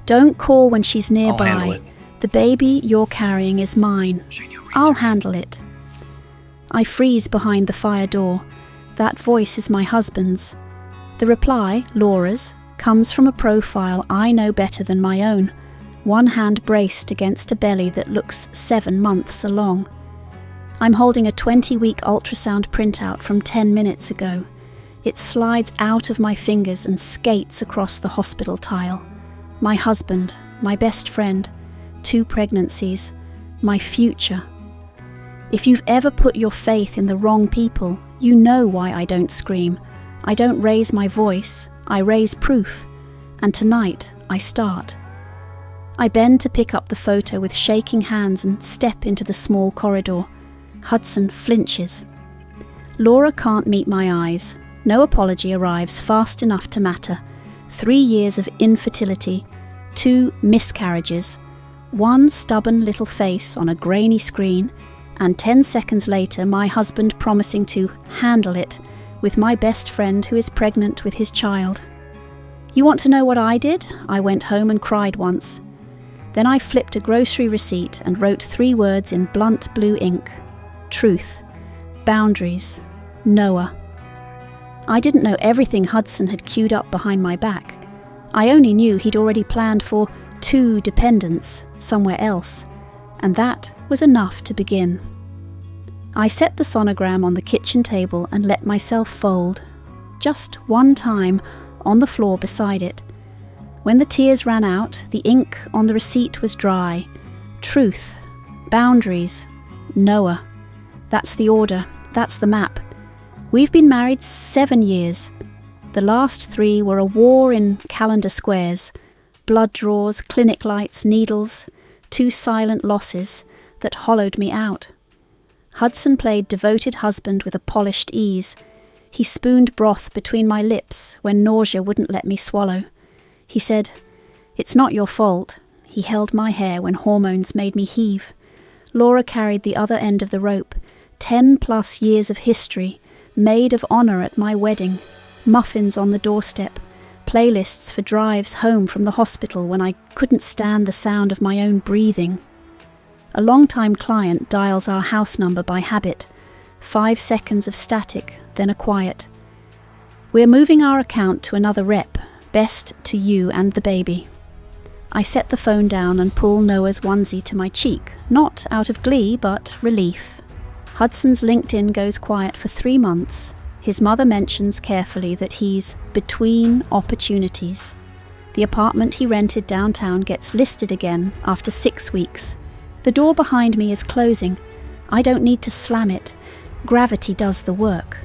Don't call when she's I'll handle nearby. it. The baby you're carrying is mine. I'll handle it. I freeze behind the fire door. That voice is my husband's. The reply, Laura's, comes from a profile I know better than my own, one hand braced against a belly that looks 7 months along. I'm holding a 20-week ultrasound printout from 10 minutes ago. It slides out of my fingers and skates across the hospital tile. My husband, my best friend, 2 pregnancies, my future. If you've ever put your faith in the wrong people, you know why I don't scream. I don't raise my voice, I raise proof. And tonight, I start. I bend to pick up the photo with shaking hands and step into the small corridor. Hudson flinches. Laura can't meet my eyes. No apology arrives fast enough to matter. 3 years of infertility, 2 miscarriages, 1 stubborn little face on a grainy screen, and 10 seconds later my husband promising to handle it with my best friend who is pregnant with his child. You want to know what I did? I went home and cried once. Then I flipped a grocery receipt and wrote 3 words in blunt blue ink. Truth, boundaries, Noah. I didn't know everything Hudson had queued up behind my back. I only knew he'd already planned for 2 dependents somewhere else, and that was enough to begin. I set the sonogram on the kitchen table and let myself fold, just one time, on the floor beside it. When the tears ran out, the ink on the receipt was dry. Truth, boundaries, Noah. That's the order, that's the map. We've been married 7 years. The last 3 were a war in calendar squares, blood draws, clinic lights, needles, 2 silent losses that hollowed me out. Hudson played devoted husband with a polished ease. He spooned broth between my lips when nausea wouldn't let me swallow. He said, "It's not your fault." He held my hair when hormones made me heave. Laura carried the other end of the rope. 10+ years of history, maid of honour at my wedding, muffins on the doorstep, playlists for drives home from the hospital when I couldn't stand the sound of my own breathing. A long-time client dials our house number by habit. 5 seconds of static, then a quiet. We're moving our account to another rep, best to you and the baby. I set the phone down and pull Noah's onesie to my cheek, not out of glee, but relief. Hudson's LinkedIn goes quiet for 3 months. His mother mentions carefully that he's between opportunities. The apartment he rented downtown gets listed again after 6 weeks. The door behind me is closing. I don't need to slam it. Gravity does the work.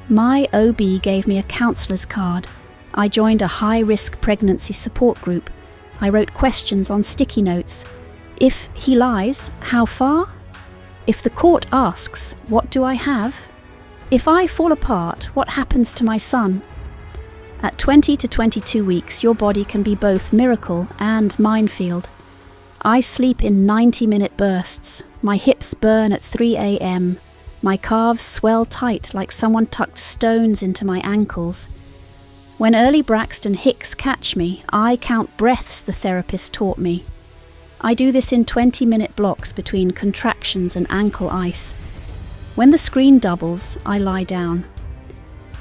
My OB gave me a counselor's card. I joined a high-risk pregnancy support group. I wrote questions on sticky notes. If he lies, how far? If the court asks, what do I have? If I fall apart, what happens to my son? At 20 to 22 weeks, your body can be both miracle and minefield. I sleep in 90-minute bursts. My hips burn at 3 a.m. My calves swell tight like someone tucked stones into my ankles. When early Braxton Hicks catch me, I count breaths, the therapist taught me. I do this in 20-minute blocks between contractions and ankle ice. When the screen doubles, I lie down.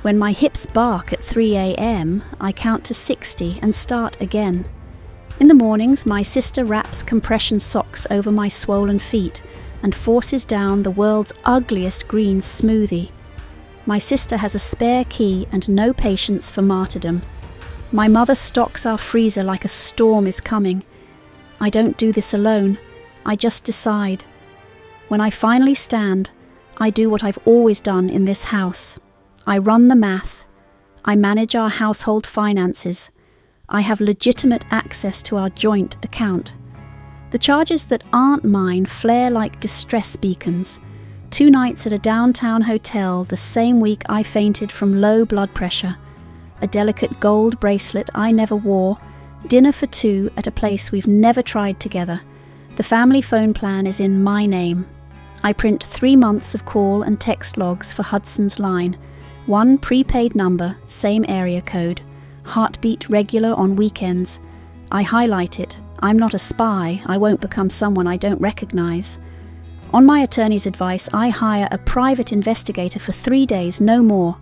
When my hips bark at 3 a.m., I count to 60 and start again. In the mornings, my sister wraps compression socks over my swollen feet and forces down the world's ugliest green smoothie. My sister has a spare key and no patience for martyrdom. My mother stocks our freezer like a storm is coming. I don't do this alone. I just decide. When I finally stand, I do what I've always done in this house. I run the math. I manage our household finances. I have legitimate access to our joint account. The charges that aren't mine flare like distress beacons. 2 nights at a downtown hotel the same week I fainted from low blood pressure. A delicate gold bracelet I never wore. Dinner for 2 at a place we've never tried together. The family phone plan is in my name. I print 3 months of call and text logs for Hudson's line. 1 prepaid number, same area code. Heartbeat regular on weekends. I highlight it. I'm not a spy. I won't become someone I don't recognize. On my attorney's advice, I hire a private investigator for 3 days, no more.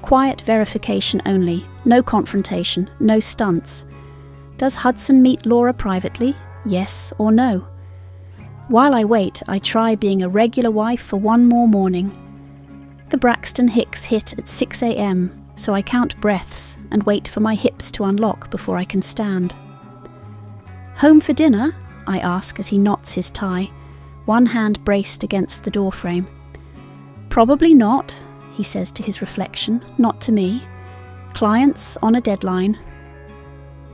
Quiet verification only. No confrontation. No stunts. Does Hudson meet Laura privately? Yes or no? While I wait, I try being a regular wife for one more morning. The Braxton Hicks hit at 6 a.m, so I count breaths and wait for my hips to unlock before I can stand. Home for dinner? I ask as he knots his tie, one hand braced against the doorframe. Probably not, he says to his reflection, not to me. Clients on a deadline.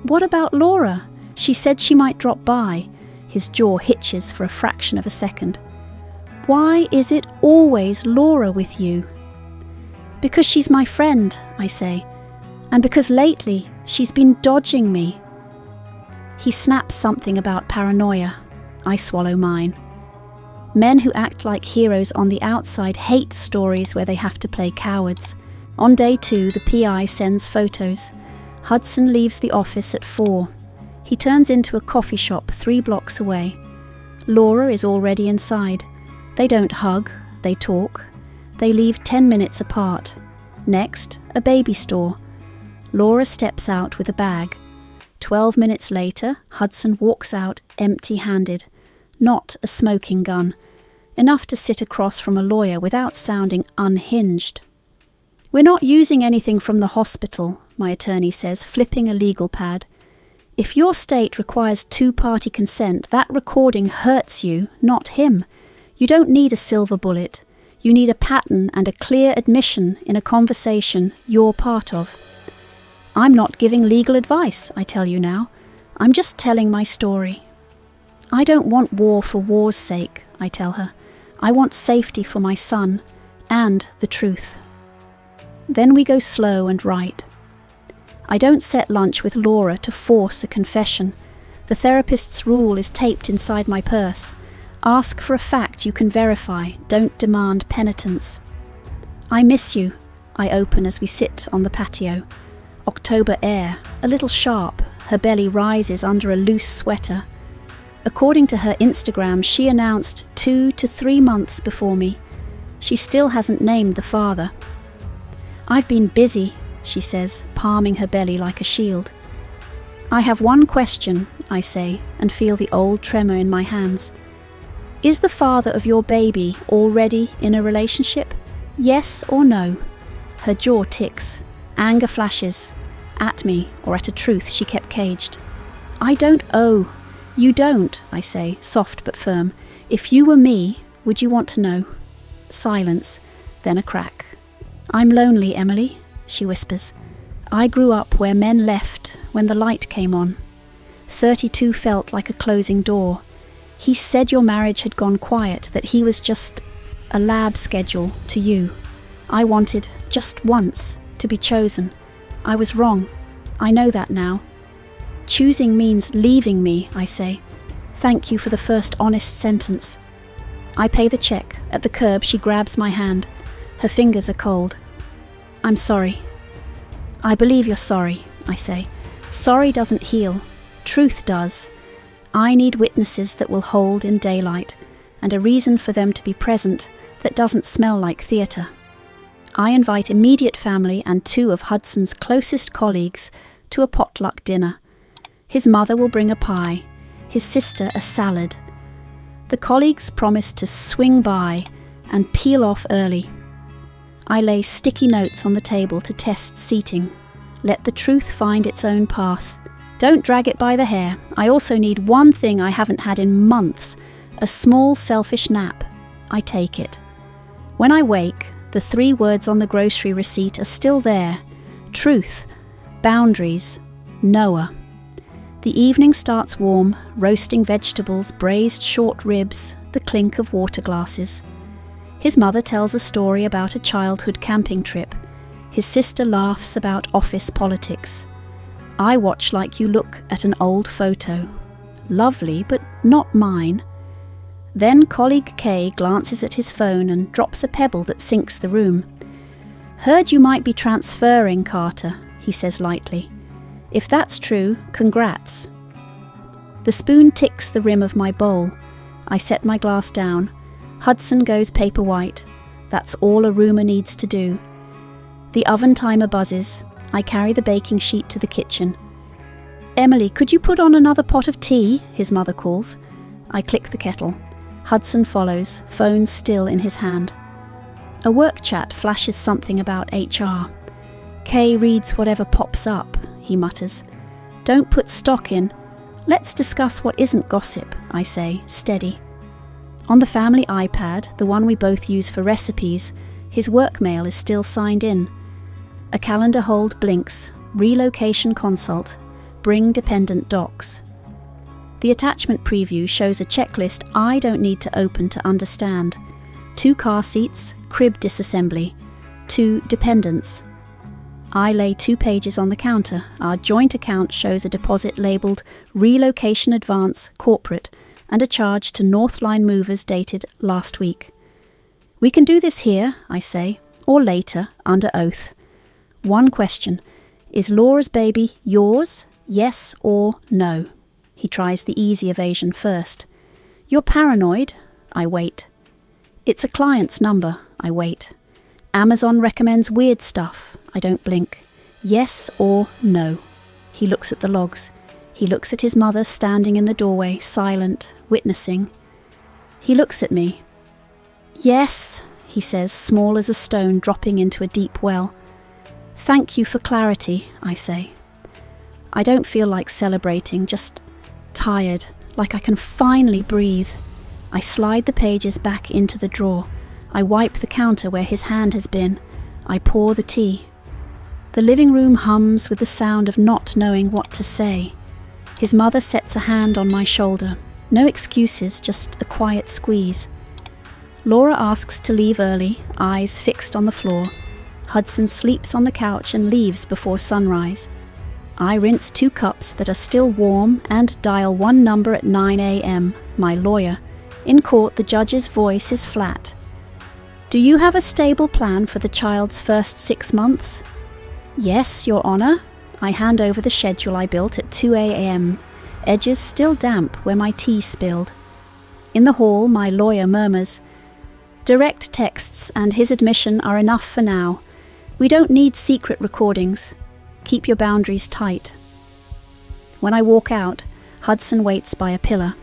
What about Laura? She said she might drop by. His jaw hitches for a fraction of a second. Why is it always Laura with you? Because she's my friend, I say, and because lately she's been dodging me. He snaps something about paranoia. I swallow mine. Men who act like heroes on the outside hate stories where they have to play cowards. On day 2, the PI sends photos. Hudson leaves the office at 4. He turns into a coffee shop 3 blocks away. Laura is already inside. They don't hug, they talk. They leave 10 minutes apart. Next, a baby store. Laura steps out with a bag. 12 minutes later, Hudson walks out empty-handed. Not a smoking gun. Enough to sit across from a lawyer without sounding unhinged. We're not using anything from the hospital, my attorney says, flipping a legal pad. If your state requires 2-party consent, that recording hurts you, not him. You don't need a silver bullet. You need a pattern and a clear admission in a conversation you're part of. I'm not giving legal advice, I tell you now. I'm just telling my story. I don't want war for war's sake, I tell her. I want safety for my son, and the truth. Then we go slow and right. I don't set lunch with Laura to force a confession. The therapist's rule is taped inside my purse. Ask for a fact you can verify, don't demand penitence. I miss you, I open as we sit on the patio. October air, a little sharp, her belly rises under a loose sweater. According to her Instagram, she announced 2 to 3 months before me. She still hasn't named the father. I've been busy, she says, palming her belly like a shield. I have one question, I say, and feel the old tremor in my hands. Is the father of your baby already in a relationship? Yes or no? Her jaw ticks. Anger flashes. At me, or at a truth she kept caged. I don't owe. You don't, I say, soft but firm. If you were me, would you want to know? Silence, then a crack. I'm lonely, Emily, she whispers. I grew up where men left when the light came on. 32 felt like a closing door. He said your marriage had gone quiet, that he was just a lab schedule to you. I wanted, just once, to be chosen. I was wrong. I know that now. Choosing means leaving me, I say. Thank you for the first honest sentence. I pay the check. At the curb, she grabs my hand. Her fingers are cold. I'm sorry. I believe you're sorry, I say. Sorry doesn't heal. Truth does. I need witnesses that will hold in daylight, and a reason for them to be present that doesn't smell like theatre. I invite immediate family and 2 of Hudson's closest colleagues to a potluck dinner. His mother will bring a pie, his sister a salad. The colleagues promise to swing by and peel off early. I lay sticky notes on the table to test seating. Let the truth find its own path. Don't drag it by the hair. I also need one thing I haven't had in months, a small selfish nap. I take it. When I wake, the 3 words on the grocery receipt are still there. Truth, boundaries, Noah. The evening starts warm, roasting vegetables, braised short ribs, the clink of water glasses. His mother tells a story about a childhood camping trip. His sister laughs about office politics. I watch like you look at an old photo. Lovely, but not mine. Then colleague Kay glances at his phone and drops a pebble that sinks the room. Heard you might be transferring, Carter, he says lightly. If that's true, congrats. The spoon ticks the rim of my bowl. I set my glass down. Hudson goes paper white. That's all a rumour needs to do. The oven timer buzzes. I carry the baking sheet to the kitchen. "Emily, could you put on another pot of tea?" his mother calls. I click the kettle. Hudson follows, phone still in his hand. A work chat flashes something about HR. "Kay reads whatever pops up," he mutters. "Don't put stock in. Let's discuss what isn't gossip," I say, steady. On the family iPad, the one we both use for recipes, his work mail is still signed in. A calendar hold blinks. Relocation consult. Bring dependent docs. The attachment preview shows a checklist I don't need to open to understand. 2 car seats, crib disassembly. 2 dependents. I lay 2 pages on the counter. Our joint account shows a deposit labelled Relocation Advance Corporate and a charge to Northline Movers dated last week. "We can do this here," I say, "or later, under oath. One question. Is Laura's baby yours? Yes or no?" He tries the easy evasion first. "You're paranoid?" I wait. "It's a client's number." I wait. "Amazon recommends weird stuff." I don't blink. "Yes or no?" He looks at the logs. He looks at his mother standing in the doorway, silent, witnessing. He looks at me. "Yes," he says, small as a stone dropping into a deep well. "Thank you for clarity," I say. I don't feel like celebrating, just tired, like I can finally breathe. I slide the pages back into the drawer. I wipe the counter where his hand has been. I pour the tea. The living room hums with the sound of not knowing what to say. His mother sets a hand on my shoulder. No excuses, just a quiet squeeze. Laura asks to leave early, eyes fixed on the floor. Hudson sleeps on the couch and leaves before sunrise. I rinse 2 cups that are still warm and dial one number at 9 a.m, my lawyer. In court, the judge's voice is flat. "Do you have a stable plan for the child's first 6 months?" "Yes, Your Honour." I hand over the schedule I built at 2 a.m, edges still damp where my tea spilled. In the hall, my lawyer murmurs, "Direct texts and his admission are enough for now. We don't need secret recordings. Keep your boundaries tight." When I walk out, Hudson waits by a pillar.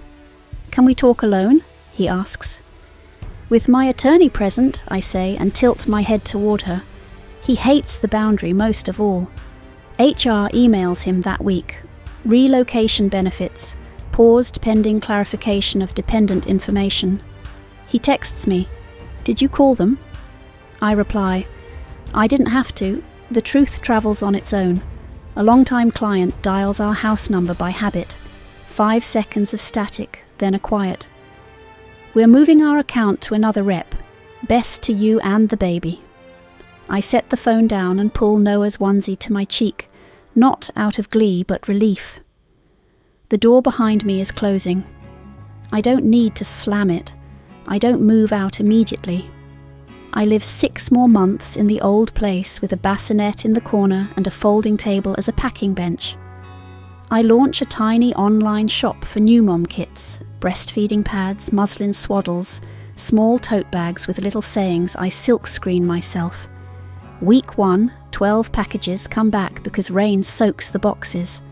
"Can we talk alone?" he asks. "With my attorney present," I say, and tilt my head toward her. He hates the boundary most of all. HR emails him that week. Relocation benefits, paused pending clarification of dependent information. He texts me, "Did you call them?" I reply, "I didn't have to. The truth travels on its own. A long-time client dials our house number by habit. 5 seconds of static, then a quiet. We're moving our account to another rep. Best to you and the baby." I set the phone down and pull Noah's onesie to my cheek, not out of glee but relief. The door behind me is closing. I don't need to slam it. I don't move out immediately. I live 6 more months in the old place with a bassinet in the corner and a folding table as a packing bench. I launch a tiny online shop for new mom kits, breastfeeding pads, muslin swaddles, small tote bags with little sayings I silkscreen myself. Week 1, 12 packages come back because rain soaks the boxes.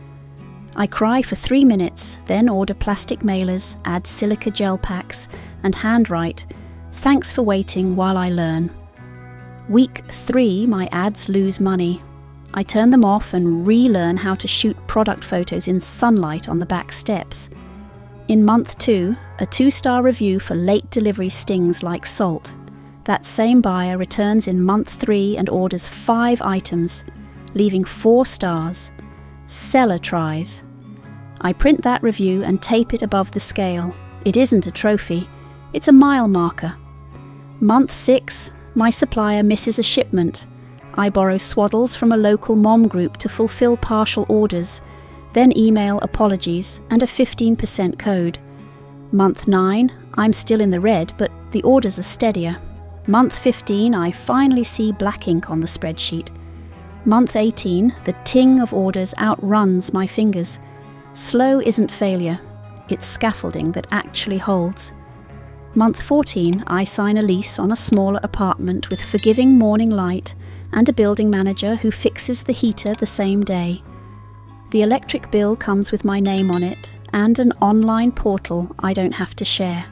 I cry for 3 minutes, then order plastic mailers, add silica gel packs, and handwrite, "Thanks for waiting while I learn." Week 3, my ads lose money. I turn them off and relearn how to shoot product photos in sunlight on the back steps. In month 2, a 2-star review for late delivery stings like salt. That same buyer returns in month 3 and orders 5 items, leaving 4 stars. Seller tries. I print that review and tape it above the scale. It isn't a trophy, it's a mile marker. Month 6, my supplier misses a shipment. I borrow swaddles from a local mom group to fulfill partial orders, then email apologies and a 15% code. Month 9, I'm still in the red, but the orders are steadier. Month 15, I finally see black ink on the spreadsheet. Month 18, the ting of orders outruns my fingers. Slow isn't failure, it's scaffolding that actually holds. Month 14, I sign a lease on a smaller apartment with forgiving morning light and a building manager who fixes the heater the same day. The electric bill comes with my name on it and an online portal I don't have to share.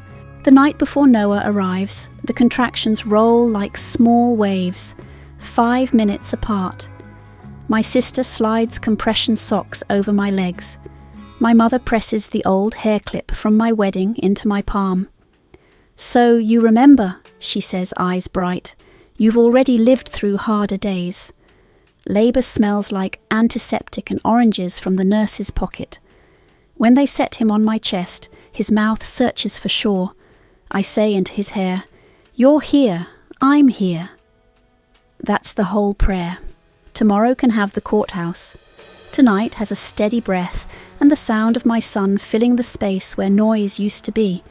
The night before Noah arrives, the contractions roll like small waves, 5 minutes apart. My sister slides compression socks over my legs. My mother presses the old hair clip from my wedding into my palm. "So you remember," she says, eyes bright. "You've already lived through harder days." Labour smells like antiseptic and oranges from the nurse's pocket. When they set him on my chest, his mouth searches for shore. I say into his hair, "You're here, I'm here." That's the whole prayer. Tomorrow can have the courthouse. Tonight has a steady breath and the sound of my son filling the space where noise used to be.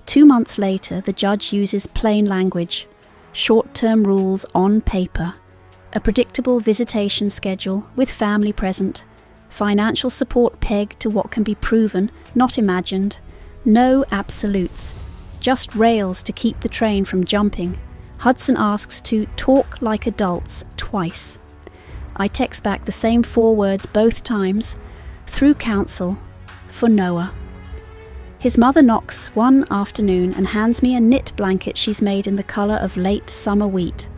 2 months later, the judge uses plain language, short-term rules on paper, a predictable visitation schedule with family present, financial support pegged to what can be proven, not imagined, no absolutes, just rails to keep the train from jumping. Hudson asks to talk like adults twice. I text back the same 4 words both times, through counsel, for Noah. His mother knocks one afternoon and hands me a knit blanket she's made in the colour of late summer wheat.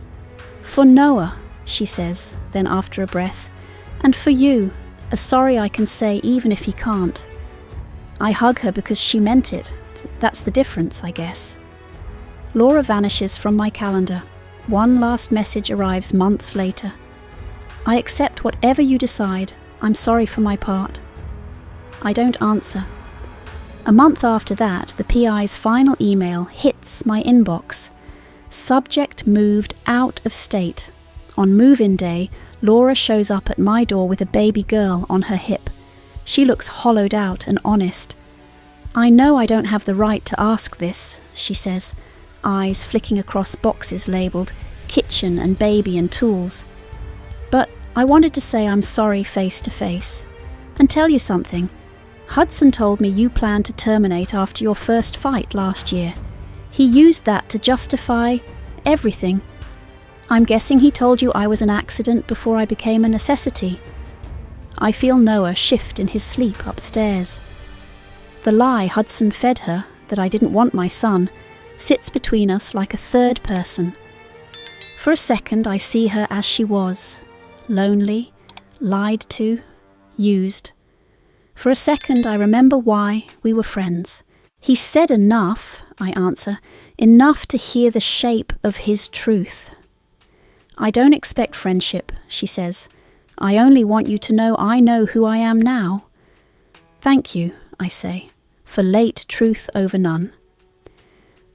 "For Noah," she says, then after a breath, "and for you, a sorry I can say even if he can't." I hug her because she meant it. That's the difference, I guess. Laura vanishes from my calendar. One last message arrives months later. "I accept whatever you decide. I'm sorry for my part." I don't answer. A month after that, the PI's final email hits my inbox. Subject moved out of state. On move-in day, Laura shows up at my door with a baby girl on her hip. She looks hollowed out and honest. "I know I don't have the right to ask this," she says, eyes flicking across boxes labelled kitchen and baby and tools. "But I wanted to say I'm sorry face to face. And tell you something. Hudson told me you planned to terminate after your first fight last year. He used that to justify everything. I'm guessing he told you I was an accident before I became a necessity." I feel Noah shift in his sleep upstairs. The lie Hudson fed her, that I didn't want my son, sits between us like a third person. For a second I see her as she was, lonely, lied to, used. For a second I remember why we were friends. "He said enough," I answer, "enough to hear the shape of his truth." "I don't expect friendship," she says. "I only want you to know I know who I am now." "Thank you," I say, "for late truth over none."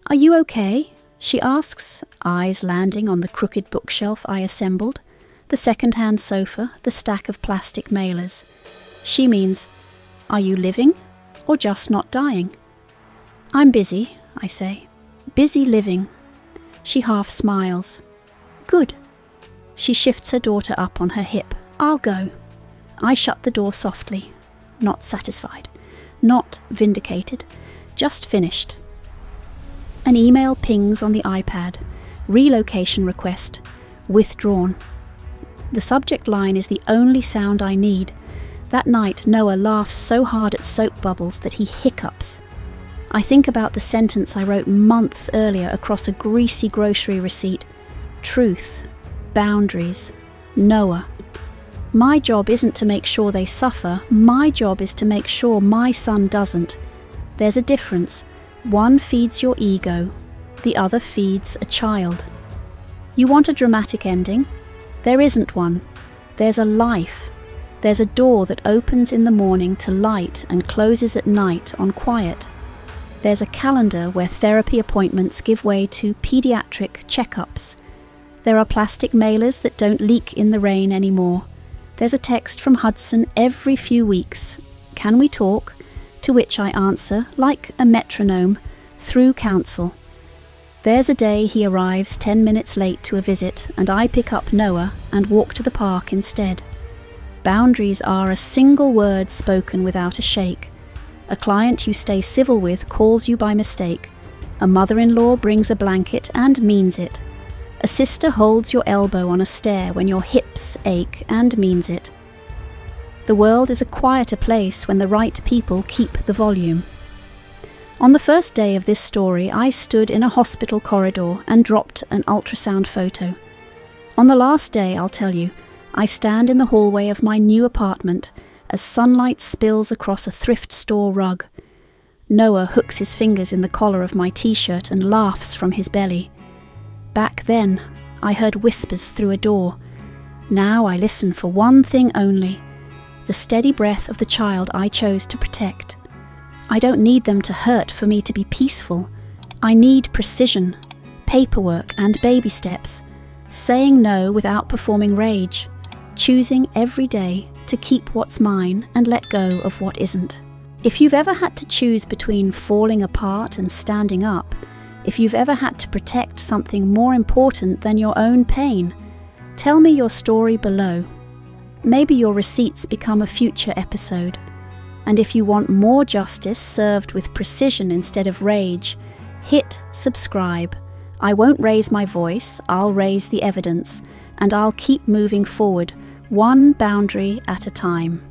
"Are you okay?" she asks, eyes landing on the crooked bookshelf I assembled, the second-hand sofa, the stack of plastic mailers. She means, "Are you living or just not dying?" "I'm busy," I say. "Busy living." She half smiles. "Good." She shifts her daughter up on her hip. "I'll go." I shut the door softly. Not satisfied. Not vindicated. Just finished. An email pings on the iPad. Relocation request. Withdrawn. The subject line is the only sound I need. That night, Noah laughs so hard at soap bubbles that he hiccups. I think about the sentence I wrote months earlier across a greasy grocery receipt. Truth. Boundaries. Noah. My job isn't to make sure they suffer. My job is to make sure my son doesn't. There's a difference. One feeds your ego. The other feeds a child. You want a dramatic ending? There isn't one. There's a life. There's a door that opens in the morning to light and closes at night on quiet. There's a calendar where therapy appointments give way to pediatric checkups. There are plastic mailers that don't leak in the rain anymore. There's a text from Hudson every few weeks. "Can we talk?" To which I answer, like a metronome, through counsel. There's a day he arrives 10 minutes late to a visit and I pick up Noah and walk to the park instead. Boundaries are a single word spoken without a shake. A client you stay civil with calls you by mistake. A mother-in-law brings a blanket and means it. A sister holds your elbow on a stair when your hips ache and means it. The world is a quieter place when the right people keep the volume. On the first day of this story, I stood in a hospital corridor and dropped an ultrasound photo. On the last day, I'll tell you, I stand in the hallway of my new apartment as sunlight spills across a thrift store rug. Noah hooks his fingers in the collar of my t-shirt and laughs from his belly. Back then, I heard whispers through a door. Now I listen for one thing only, the steady breath of the child I chose to protect. I don't need them to hurt for me to be peaceful. I need precision, paperwork and baby steps, saying no without performing rage, choosing every day to keep what's mine and let go of what isn't. If you've ever had to choose between falling apart and standing up, if you've ever had to protect something more important than your own pain, tell me your story below. Maybe your receipts become a future episode. And if you want more justice served with precision instead of rage, hit subscribe. I won't raise my voice, I'll raise the evidence, and I'll keep moving forward, one boundary at a time.